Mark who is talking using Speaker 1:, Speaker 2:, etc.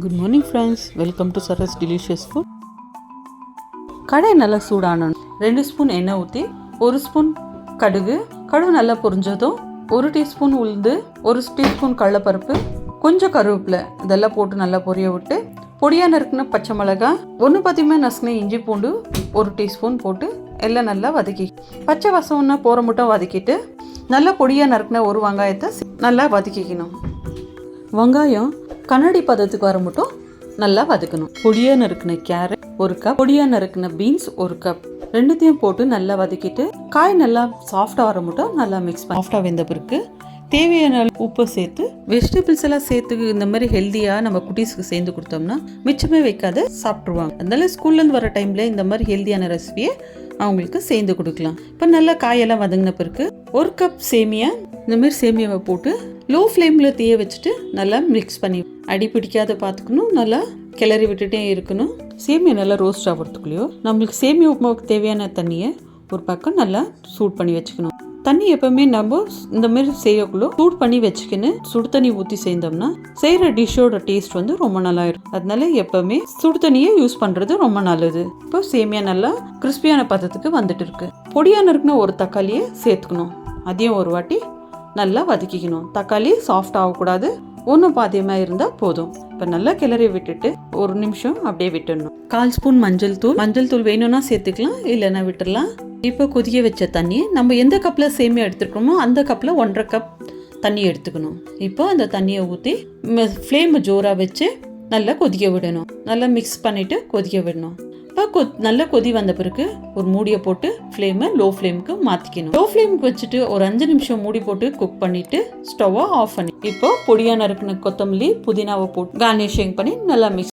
Speaker 1: Good morning friends, welcome to Saras delicious food. கடை நல்லா சூடானணும். 2 spoon எண்ணெய் ஊற்றி 1 ஸ்பூன் கடுகு நல்லா பொரிஞ்சதும் 1 டீஸ்பூன் உளுந்து, 1 டீஸ்பூன் கடலைப்பருப்பு, கொஞ்சம் கருவேப்பிலை இதெல்லாம் போட்டு நல்லா பொரிய விட்டு பொடியாக நறுக்குன பச்சை மிளகாய், 1 10 நசுக்கின இஞ்சி பூண்டு 1 டீஸ்பூன் போட்டு எல்லாம் நல்லா வதக்கி பச்சை வாசம்னா போகிற மட்டும் வதக்கிட்டு நல்லா பொடியாக நறுக்குன ஒரு வெங்காயத்தை நல்லா வதக்கிக்கணும். வெங்காயம் கண்ணாடி பதத்துக்கு வர மட்டும் நல்லா வதக்கணும். பொடியாக நறுக்கின கேரட் 1 கப், பொடியாக நறுக்கின பீன்ஸ் 1 கப், ரெண்டுத்தையும் போட்டு நல்லா வதக்கிட்டு காய் நல்லா சாஃப்டாக வர மட்டும் நல்லா மிக்ஸ் பண்ணி சாஃப்டாக வெந்த பிறகு தேவையான உப்பு சேர்த்து வெஜிடபிள்ஸ் எல்லாம் சேர்த்து இந்த மாதிரி ஹெல்த்தியாக நம்ம குட்டீஸ்க்கு சேர்ந்து கொடுத்தோம்னா மிச்சமே வைக்காத சாப்பிட்ருவாங்க. அதனால ஸ்கூல்லேருந்து வர டைமில் இந்த மாதிரி ஹெல்த்தியான ரெசிபியை அவங்களுக்கு சேர்ந்து கொடுக்கலாம். இப்போ நல்லா காயெல்லாம் வதங்கின பிறகு 1 கப் சேமியா, இந்த மாதிரி சேமியாவை போட்டு லோ ஃப்ளேமில் தீய வச்சுட்டு நல்லா மிக்ஸ் பண்ணி அடி பிடிக்காத பார்த்துக்கணும். நல்லா கிளறி விட்டுட்டே இருக்கணும். சேமியா நல்லா ரோஸ்ட் ஆகிறதுக்குள்ளேயோ நம்மளுக்கு சேமியா உப்புமாவுக்கு தேவையான தண்ணியை ஒரு பக்கம் நல்லா சூட் பண்ணி வச்சுக்கணும். தண்ணி எப்பவுமே நம்ம இந்த மாதிரி செய்யக்குள்ளே சூட் பண்ணி வச்சுக்கின்னு சுடு தண்ணி ஊற்றி சேர்ந்தோம்னா செய்கிற டிஷ்ஷோட டேஸ்ட் வந்து ரொம்ப நல்லா இருக்கும். அதனால எப்பவுமே சுடு தண்ணியை யூஸ் பண்ணுறது ரொம்ப நல்லது. இப்போ சேமியா நல்லா கிறிஸ்பியான பதத்துக்கு வந்துட்டு இருக்கு. பொடியான இருக்குன்னா ஒரு தக்காளியை சேர்த்துக்கணும். அதையும் ஒரு வாட்டி நல்லா வதக்கிக்கணும். தக்காளி சாஃப்ட் ஆகக்கூடாது, ஒன்றும் பாதியமாக இருந்தால் போதும். இப்போ நல்லா கிளறி விட்டுட்டு 1 நிமிஷம் அப்படியே விட்டுடணும். 1/4 ஸ்பூன் மஞ்சள் தூள் வேணும்னா சேர்த்துக்கலாம், இல்லைன்னா விட்டுடலாம். இப்போ கொதிக்க வச்ச தண்ணி நம்ம எந்த கப்பில் சேமியா எடுத்துருக்கோமோ அந்த கப்பில் 1.5 கப் தண்ணி எடுத்துக்கணும். இப்போ அந்த தண்ணியை ஊற்றி ஃப்ளேமை ஜோராக வச்சு நல்லா கொதிக்க விடணும். நல்லா மிக்ஸ் பண்ணிவிட்டு கொதிக்க விடணும். இப்போ நல்லா கொதி வந்த பிறகு ஒரு மூடியை போட்டு ஃப்ளேமை லோ ஃப்ளேமுக்கு மாற்றிக்கணும். லோ ஃப்ளேமுக்கு வச்சுட்டு ஒரு 5 நிமிஷம் மூடி போட்டு குக் பண்ணிவிட்டு ஸ்டவ்வை ஆஃப் பண்ணி இப்போ பொடியாக நறுக்கின கொத்தமல்லி புதினாவை போட்டு கார்னிஷிங் பண்ணி நல்லா மிக்ஸ்